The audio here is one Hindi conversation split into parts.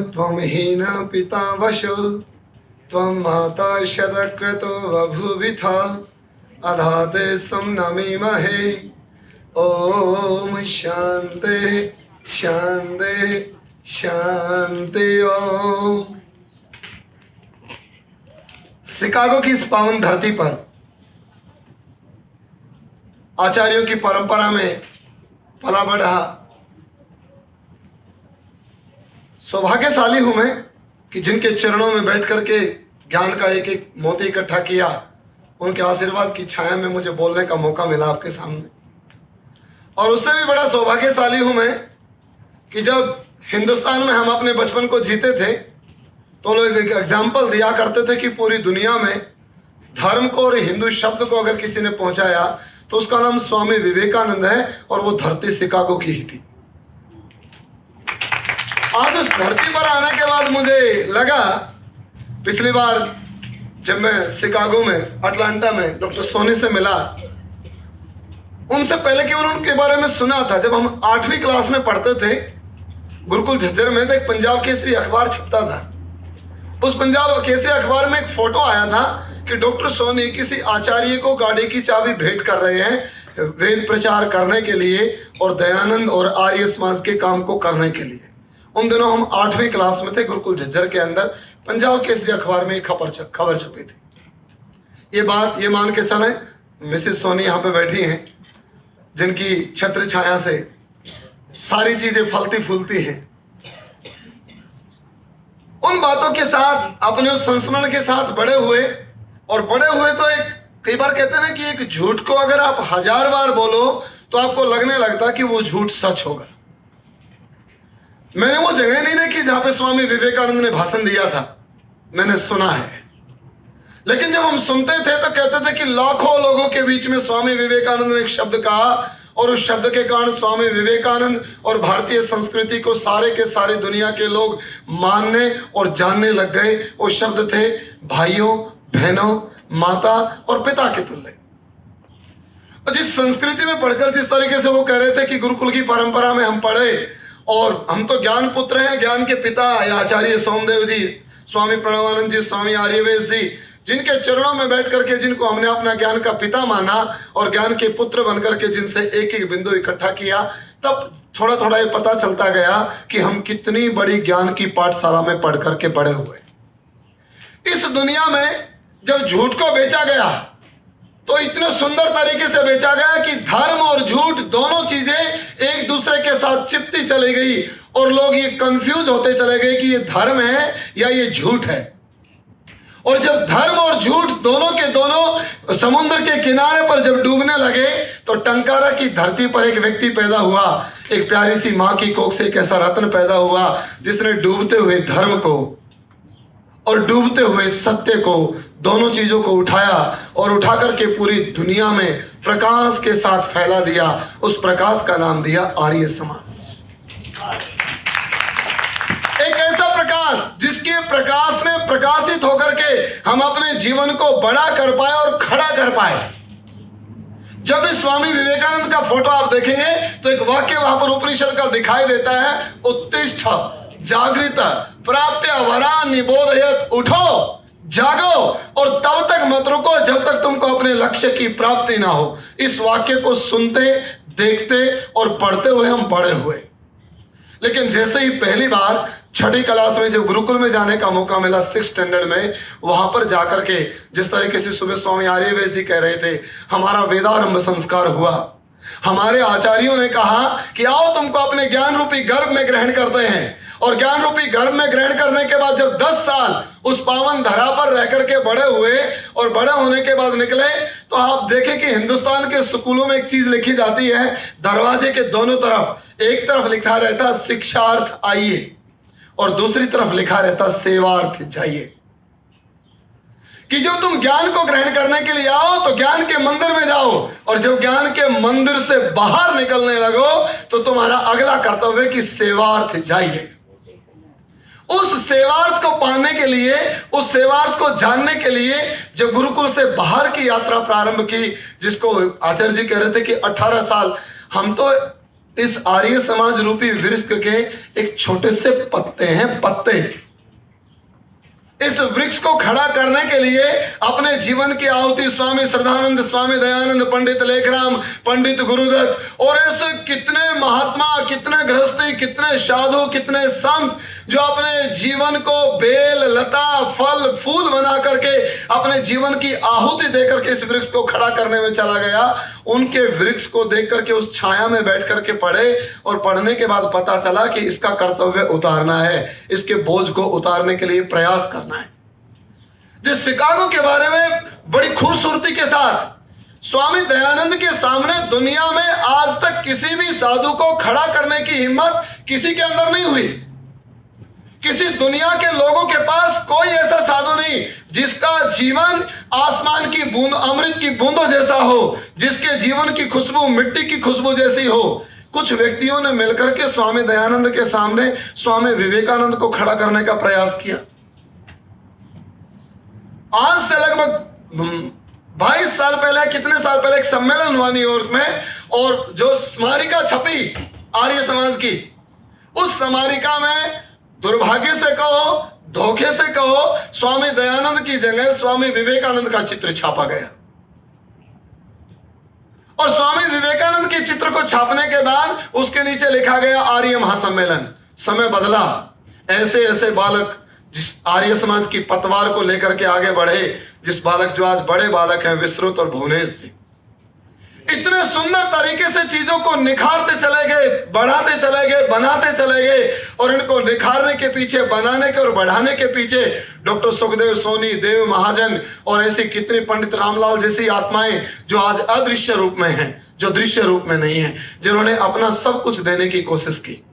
त्वमहीन पिता वशो त्वं माता शतक्रतो बभूविथ अधाते समनमीमहे। ओम शांति शांति शांति। ओम। शिकागो की इस पावन धरती पर आचार्यों की परंपरा में पला बढ़ा सौभाग्यशाली हूं मैं कि जिनके चरणों में बैठ करके ज्ञान का एक एक मोती इकट्ठा किया, उनके आशीर्वाद की छाया में मुझे बोलने का मौका मिला आपके सामने। और उससे भी बड़ा सौभाग्यशाली हूं मैं कि जब हिंदुस्तान में हम अपने बचपन को जीते थे तो लोग एक एग्जाम्पल दिया करते थे कि पूरी दुनिया में धर्म को और हिंदू शब्द को अगर किसी ने पहुंचाया तो उसका नाम स्वामी विवेकानंद है, और वो धरती शिकागो की ही थी। आज उस धरती पर आने के बाद मुझे लगा, पिछली बार जब मैं शिकागो में अटलांटा में डॉक्टर सोनी से मिला, उनसे पहले केवल उनके बारे में सुना था। जब हम 8वीं क्लास में पढ़ते थे गुरुकुल झज्जर में, तो एक पंजाब केसरी अखबार छपता था। उस पंजाब केसरी अखबार में एक फोटो आया था कि डॉक्टर सोनी किसी आचार्य को गाड़ी की चाबी भेंट कर रहे हैं वेद प्रचार करने के लिए और दयानंद और आर्य समाज के काम को करने के लिए। उन दिनों हम 8वीं क्लास में थे। गुरुकुल झज्जर के अंदर पंजाब केसरी अखबार में एक खबर छपी थी। ये बात ये मान के चलें, मिसेस सोनी यहाँ पे बैठी हैं, जिनकी छत्र छाया से सारी चीजें फलती फूलती हैं। उन बातों के साथ अपने उस संस्मरण के साथ बड़े हुए, और बड़े हुए तो एक कई बार कहते हैं ना कि एक झूठ को अगर आप 1000 बार बोलो तो आपको लगने लगता कि वो झूठ सच होगा। मैंने वो जगह नहीं देखी जहां पे स्वामी विवेकानंद ने भाषण दिया था, मैंने सुना है। लेकिन जब हम सुनते थे तो कहते थे कि लाखों लोगों के बीच में स्वामी विवेकानंद ने एक शब्द कहा, और उस शब्द के कारण स्वामी विवेकानंद और भारतीय संस्कृति को सारे के सारे दुनिया के लोग मानने और जानने लग गए। वो शब्द थे भाइयों, बहनों, माता और पिता के तुल्य। और जिस संस्कृति में पढ़कर जिस तरीके से वो कह रहे थे कि गुरुकुल की परंपरा में हम पढ़े और हम तो ज्ञान पुत्र हैं, ज्ञान के पिता या आचार्य सोमदेव जी, स्वामी प्रणवानंद जी, स्वामी आर्यवेश जी, जिनके चरणों में बैठ करके जिनको हमने अपना ज्ञान का पिता माना और ज्ञान के पुत्र बनकर के जिनसे एक एक बिंदु इकट्ठा किया, तब थोड़ा थोड़ा ये पता चलता गया कि हम कितनी बड़ी ज्ञान की पाठशाला में पढ़ करके बड़े हुए। इस दुनिया में जब झूठ को बेचा गया तो इतने सुंदर तरीके से बेचा गया कि धर्म और झूठ दोनों चीजें एक दूसरे के साथ चिपती चली गई, और लोग ये कंफ्यूज होते चले गए कि ये धर्म है या ये झूठ है। और जब धर्म और झूठ दोनों के दोनों समुद्र के किनारे पर जब डूबने लगे तो टंकारा की धरती पर एक व्यक्ति पैदा हुआ। एक प्यारी सी मां की कोख से एक ऐसा रत्न पैदा हुआ जिसने डूबते हुए धर्म को और डूबते हुए सत्य को, दोनों चीजों को उठाया और उठा करके पूरी दुनिया में प्रकाश के साथ फैला दिया। उस प्रकाश का नाम दिया आर्य समाज। एक ऐसा प्रकाश जिसके प्रकाश में प्रकाशित होकर के हम अपने जीवन को बड़ा कर पाए और खड़ा कर पाए। जब भी स्वामी विवेकानंद का फोटो आप देखेंगे तो एक वाक्य वहां पर उपनिषद का दिखाई देता है, उत्तिष्ठ जागृत प्राप्य वरा निबोधयत, उठो जागो और तब तक मत रुको जब तक तुमको अपने लक्ष्य की प्राप्ति ना हो। इस वाक्य को सुनते, देखते और पढ़ते हुए हम बड़े हुए। लेकिन जैसे ही पहली बार 6ठी क्लास में जब गुरुकुल में जाने का मौका मिला, 6th स्टैंडर्ड में, वहां पर जाकर के जिस तरीके से सुबह स्वामी आर्यवेश जी कह रहे थे, हमारा वेदारंभ संस्कार हुआ। हमारे आचार्यों ने कहा कि आओ तुमको अपने ज्ञान रूपी गर्भ में ग्रहण करते हैं, और ज्ञान रूपी गर्भ में ग्रहण करने के बाद जब 10 साल उस पावन धरा पर रह करके बड़े हुए और बड़े होने के बाद निकले, तो आप देखें कि हिंदुस्तान के स्कूलों में एक चीज लिखी जाती है, दरवाजे के दोनों तरफ एक तरफ लिखा रहता शिक्षार्थ आइए और दूसरी तरफ लिखा रहता सेवार्थ जाइए। कि जब तुम ज्ञान को ग्रहण करने के लिए आओ तो ज्ञान के मंदिर में जाओ, और जब ज्ञान के मंदिर से बाहर निकलने लगो तो तुम्हारा अगला कर्तव्य कि सेवार्थ जाइए। उस सेवार्थ को पाने के लिए, उस सेवार्थ को जानने के लिए जब गुरुकुल से बाहर की यात्रा प्रारंभ की, जिसको आचार्य जी कह रहे थे कि 18 साल हम तो इस आर्य समाज रूपी वृक्ष के एक छोटे से पत्ते हैं, पत्ते। इस वृक्ष को खड़ा करने के लिए अपने जीवन की आहुति स्वामी श्रद्धानंद, स्वामी दयानंद, पंडित लेखराम, पंडित गुरुदत्त और ऐसे कितने महात्मा, कितने गृहस्थी, कितने साधु, कितने संत जो अपने जीवन को बेल, लता, फल, फूल बना करके अपने जीवन की आहुति देकर के इस वृक्ष को खड़ा करने में चला गया। उनके वृक्ष को देख करके उस छाया में बैठ करके पढ़े और पढ़ने के बाद पता चला कि इसका कर्तव्य उतारना है, इसके बोझ को उतारने के लिए प्रयास करना है। जिस शिकागो के बारे में बड़ी खूबसूरती के साथ स्वामी दयानंद के सामने दुनिया में आज तक किसी भी साधु को खड़ा करने की हिम्मत किसी के अंदर नहीं हुई। किसी दुनिया के लोगों के पास कोई ऐसा साधु नहीं जिसका जीवन आसमान की बूंद, अमृत की बूंदों जैसा हो, जिसके जीवन की खुशबू मिट्टी की खुशबू जैसी हो। कुछ व्यक्तियों ने मिलकर के स्वामी दयानंद के सामने स्वामी विवेकानंद को खड़ा करने का प्रयास किया। आज से लगभग 22 साल पहले, कितने साल पहले एक सम्मेलन हुआ न्यूयॉर्क में, और जो स्मारिका छपी आर्य समाज की, उस स्मारिका में दुर्भाग्य से कहो, धोखे से कहो, स्वामी दयानंद की जगह स्वामी विवेकानंद का चित्र छापा गया। और स्वामी विवेकानंद के चित्र को छापने के बाद उसके नीचे लिखा गया आर्य महासम्मेलन। समय बदला, ऐसे ऐसे बालक जिस आर्य समाज की पतवार को लेकर के आगे बढ़े, जिस बालक जो आज बड़े बालक हैं, विश्रुत और भुवनेश जी, इतने सुंदर तरीके से चीजों को निखारते चले गए, बढ़ाते चले गए, बनाते चले गए। और इनको निखारने के पीछे, बनाने के और बढ़ाने के पीछे डॉक्टर सुखदेव सोनी, देव महाजन और ऐसी कितनी पंडित रामलाल जैसी आत्माएं जो आज अदृश्य रूप में हैं, जो दृश्य रूप में नहीं है, जिन्होंने अपना सब कुछ देने की कोशिश की।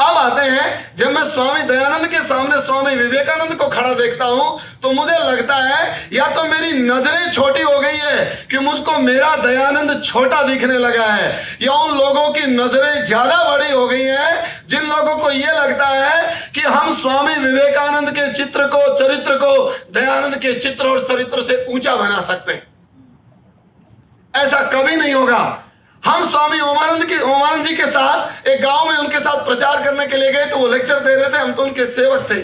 अब आते हैं, जब मैं स्वामी दयानंद के सामने स्वामी विवेकानंद को खड़ा देखता हूं तो मुझे लगता है या तो मेरी नजरें छोटी हो गई है कि मुझको मेरा दयानंद छोटा दिखने लगा है, या उन लोगों की नजरें ज्यादा बड़ी हो गई हैं जिन लोगों को यह लगता है कि हम स्वामी विवेकानंद के चित्र को, चरित्र को दयानंद के चित्र और चरित्र से ऊंचा बना सकते हैं। ऐसा कभी नहीं होगा। हम स्वामी ओमानंद जी के साथ एक गांव में उनके साथ प्रचार करने के लिए गए, तो वो लेक्चर दे रहे थे, हम तो उनके सेवक थे।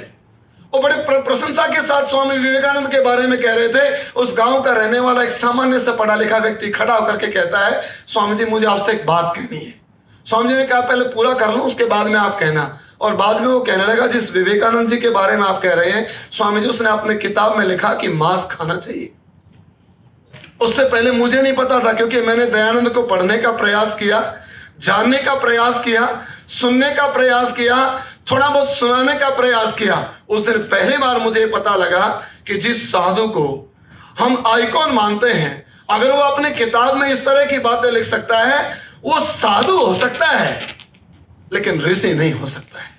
वो बड़े प्रशंसा के साथ स्वामी विवेकानंद के बारे में कह रहे थे। उस गांव का रहने वाला एक सामान्य से पढ़ा लिखा व्यक्ति खड़ा होकर के कहता है, स्वामी जी मुझे आपसे एक बात कहनी है। स्वामी जी ने कहा पहले पूरा कर लो, उसके बाद में आप कहना। और बाद में वो कहने लगा, जिस विवेकानंद जी के बारे में आप कह रहे हैं स्वामी जी, उसने अपने किताब में लिखा कि मांस खाना चाहिए। उससे पहले मुझे नहीं पता था, क्योंकि मैंने दयानंद को पढ़ने का प्रयास किया, जानने का प्रयास किया, सुनने का प्रयास किया, थोड़ा बहुत सुनाने का प्रयास किया। उस दिन पहली बार मुझे पता लगा कि जिस साधु को हम आइकॉन मानते हैं, अगर वो अपनी किताब में इस तरह की बातें लिख सकता है, वो साधु हो सकता है लेकिन ऋषि नहीं हो सकता है।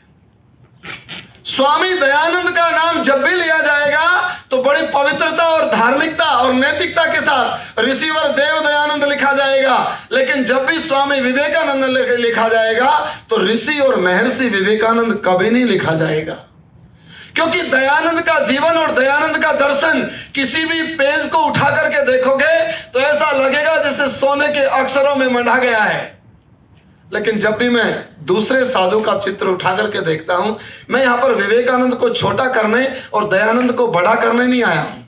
स्वामी दयानंद का नाम जब भी लिया जाएगा तो बड़ी पवित्रता और धार्मिकता और नैतिकता के साथ ऋषिवर देव दयानंद लिखा जाएगा, लेकिन जब भी स्वामी विवेकानंद लिखा जाएगा तो ऋषि और महर्षि विवेकानंद कभी नहीं लिखा जाएगा। क्योंकि दयानंद का जीवन और दयानंद का दर्शन किसी भी पेज को उठा करके देखोगे तो ऐसा लगेगा जैसे सोने के अक्षरों में मंढा गया है। लेकिन जब भी मैं दूसरे साधु का चित्र उठा करके देखता हूं, मैं यहां पर विवेकानंद को छोटा करने और दयानंद को बड़ा करने नहीं आया हूं।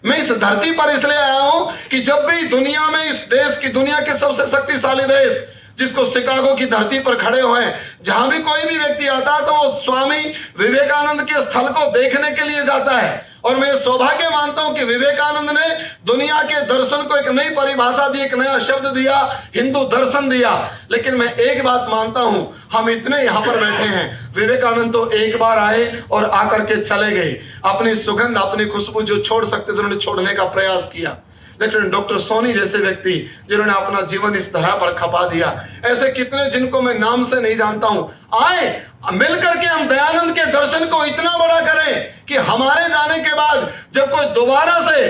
मैं इस धरती पर इसलिए आया हूं कि जब भी दुनिया में, इस देश की, दुनिया के सबसे शक्तिशाली देश जिसको शिकागो की धरती पर खड़े हुए हैं, जहां भी कोई भी व्यक्ति आता है तो वो स्वामी विवेकानंद के स्थल को देखने के लिए जाता है। और मैं सौभाग्य मानता हूं कि विवेकानंद ने दुनिया के दर्शन को एक नई परिभाषा दी, एक नया शब्द दिया, हिंदू दर्शन दिया। लेकिन मैं एक बात मानता हूं, हम इतने यहां पर बैठे हैं, विवेकानंद तो एक बार आए और आकर के चले गए। अपनी सुगंध, अपनी खुशबू जो छोड़ सकते थे उन्होंने छोड़ने का प्रयास किया। लेकिन डॉक्टर सोनी जैसे व्यक्ति जिन्होंने अपना जीवन इस तरह पर खपा दिया, ऐसे कितने जिनको मैं नाम से नहीं जानता हूं, आए मिलकर के हम दयानंद के दर्शन को इतना बड़ा करें कि हमारे जाने के बाद जब कोई दोबारा से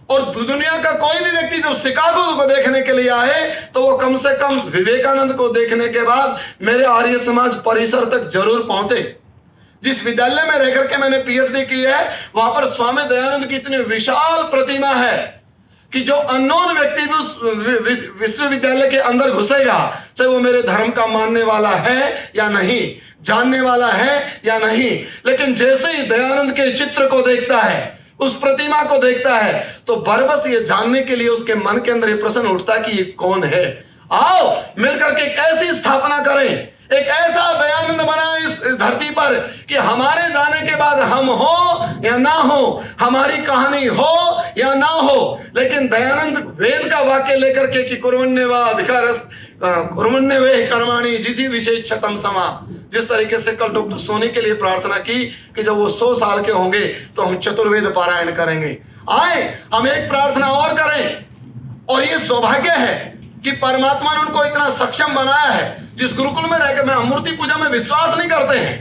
और दुनिया का कोई भी व्यक्ति जब शिकागो को देखने के लिए आए तो वो कम से कम विवेकानंद को देखने के बाद मेरे आर्य समाज परिसर तक जरूर पहुंचे। जिस विद्यालय में रहकर के मैंने पीएचडी की है, वहां पर स्वामी दयानंद की इतनी विशाल प्रतिमा है कि जो अननोन व्यक्ति भी उस विश्वविद्यालय के अंदर घुसेगा, चाहे वो मेरे धर्म का मानने वाला है या नहीं, जानने वाला है या नहीं। लेकिन जैसे ही दयानंद के चित्र को देखता है, उस प्रतिमा को देखता है, तो बरबस ये जानने के लिए उसके मन के अंदर ये प्रश्न उठता है कि ये कौन है। आओ मिलकर के एक ऐसी स्थापना करें, एक ऐसा दयानंद बनाए इस धरती पर कि हमारे जाने के बाद हम हो या ना हो, हमारी कहानी हो या ना हो, लेकिन दयानंद वेद का वाक्य लेकर के कि कुर्वन्नेवा अधिकारस्त कुर्वन्नेवे कर्माणि जिसी विषय छतम समा, जिस तरीके से कल डॉक्टर सोनी के लिए प्रार्थना की कि जब वो 100 साल के होंगे तो हम चतुर्वेद पारायण करेंगे। आए हम एक प्रार्थना और करें, और ये सौभाग्य है कि परमात्मा ने उनको इतना सक्षम बनाया है। जिस गुरुकुल में रहकर मैं मूर्ति पूजा में विश्वास नहीं करते हैं,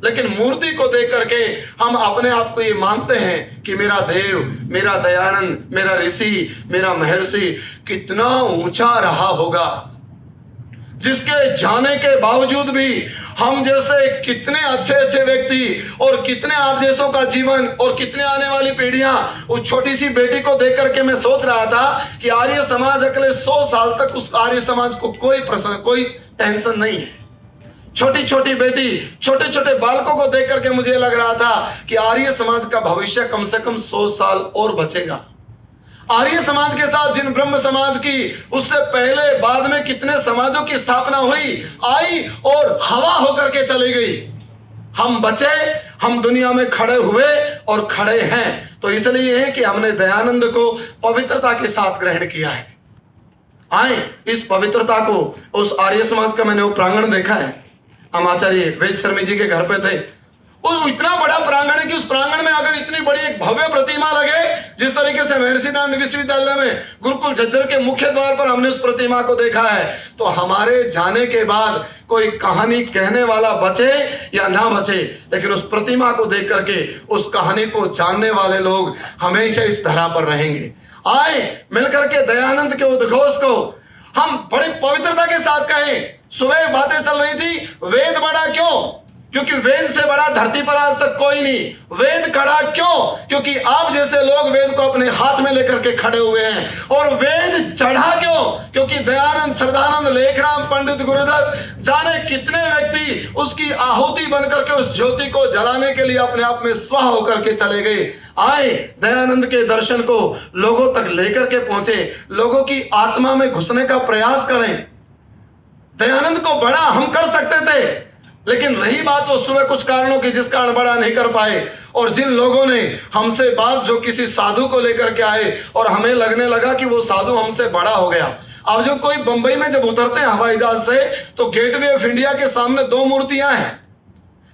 लेकिन मूर्ति को देख करके हम अपने आप को ये मानते हैं कि मेरा देव, मेरा दयानंद, मेरा ऋषि, मेरा महर्षि कितना ऊंचा रहा होगा, जिसके जाने के बावजूद भी हम जैसे कितने अच्छे अच्छे व्यक्ति और कितने आप जैसों का जीवन और कितने आने वाली पीढ़ियां। उस छोटी सी बेटी को देख करके मैं सोच रहा था कि आर्य समाज अगले 100 साल तक उस आर्य समाज को कोई प्रश्न, कोई टेंशन नहीं है। छोटी छोटी बेटी, छोटे छोटे बालकों को देख करके मुझे लग रहा था कि आर्य समाज का भविष्य कम से कम 100 साल और बचेगा। आर्य समाज के साथ जिन ब्रह्म समाज की, उससे पहले बाद में कितने समाजों की स्थापना हुई, आई और हवा होकर के चली गई। हम बचे, हम दुनिया में खड़े हुए और खड़े हैं, तो इसलिए है कि हमने दयानंद को पवित्रता के साथ ग्रहण किया है। आए इस पवित्रता को, उस आर्य समाज का मैंने वो प्रांगण देखा है। हम आचार्य वेद शर्मी जी के घर पे थे, वो इतना बड़ा प्रांगण है कि उस प्रांगण में अगर इतनी बड़ी एक भव्य प्रतिमा लगे, जिस तरीके से महर्षि दयानंद विश्वविद्यालय में गुरुकुल झज्जर के मुख्य द्वार पर हमने उस प्रतिमा को देखा है, तो हमारे जाने के बाद कोई कहानी कहने वाला बचे या ना बचे, लेकिन उस प्रतिमा को देख करके उस कहानी को जानने वाले लोग हमेशा इस धरा पर रहेंगे। आए मिलकर के दयानंद के उद्घोष को हम बड़ी पवित्रता के साथ कहें। सुबह बातें चल रही थी, वेद बड़ा क्यों? क्योंकि वेद से बड़ा धरती पर आज तक कोई नहीं। वेद खड़ा क्यों? क्योंकि आप जैसे लोग वेद को अपने हाथ में लेकर के खड़े हुए हैं। और वेद चढ़ा क्यों? क्योंकि दयानंद, श्रद्धानंद, लेखराम, पंडित गुरुदत्त, जाने कितने व्यक्ति उसकी आहुति बनकर के उस ज्योति को जलाने के लिए अपने आप में स्वाह होकर के चले गए। आए दयानंद के दर्शन को लोगों तक लेकर के पहुंचे, लोगों की आत्मा में घुसने का प्रयास करें। दयानंद को बड़ा हम कर सकते थे, लेकिन रही बात वो सुबह कुछ कारणों की जिस कारण बड़ा नहीं कर पाए। और जिन लोगों ने हमसे बात जो किसी साधु को लेकर के आए और हमें लगने लगा कि वो साधु हमसे बड़ा हो गया। अब जो कोई बंबई में जब उतरते हैं हवाई जहाज से, तो गेटवे ऑफ इंडिया के सामने 2 मूर्तियां हैं,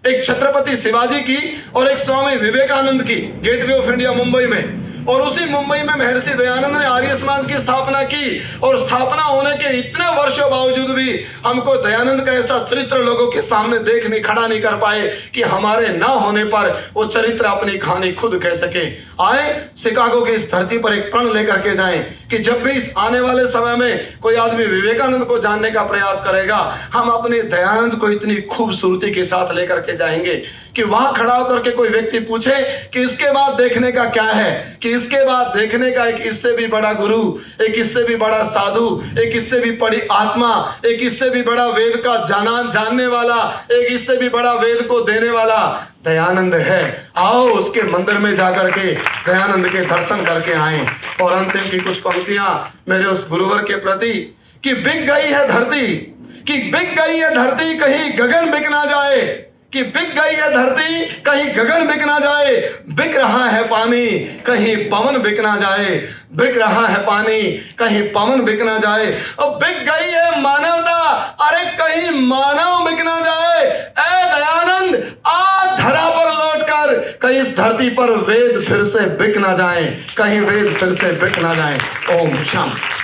एक छत्रपति शिवाजी की और एक स्वामी विवेकानंद की, गेटवे ऑफ इंडिया मुंबई में। और उसी मुंबई में महर्षि दयानंद ने आर्य समाज की स्थापना की, और स्थापना होने के इतने वर्षों बावजूद भी हमको दयानंद का ऐसा चरित्र लोगों के सामने खड़ा नहीं कर पाए कि हमारे ना होने पर वो चरित्र अपनी कहानी खुद कह सके। आए शिकागो की इस धरती पर एक प्रण लेकर के जाएं कि जब भी इस आने वाले समय में कोई आदमी विवेकानंद को जानने का प्रयास करेगा, हम अपने दयानंद को इतनी खूबसूरती के साथ लेकर के जाएंगे कि वहां खड़ा होकर के कोई व्यक्ति पूछे कि इसके बाद देखने का क्या है, कि इसके बाद देखने का एक इससे भी बड़ा गुरु, एक इससे भी बड़ा साधु, एक इससे भी बड़ी आत्मा, एक इससे भी बड़ा वेद का जानने वाला, एक इससे भी बड़ा वेद को देने वाला दयानंद है। आओ उसके मंदिर में जाकर के दयानंद के दर्शन करके आए। और अंतिम की कुछ पंक्तियां मेरे उस गुरुवर के प्रति, कि बिक गई है धरती, कि बिक गई है धरती, कहीं गगन बिक ना जाए, कि बिक गई है धरती, कहीं गगन बिक ना जाए, बिक रहा है पानी, कहीं पवन बिक ना जाए, बिक रहा है पानी, कहीं पवन बिक ना जाए। और बिक गई है मानवता, अरे कहीं मानव बिक ना जाए। ऐ दयानंद आ धरा पर लौटकर, कहीं इस धरती पर वेद फिर से बिक ना जाए, कहीं वेद फिर से बिक ना जाए। ओम शांति।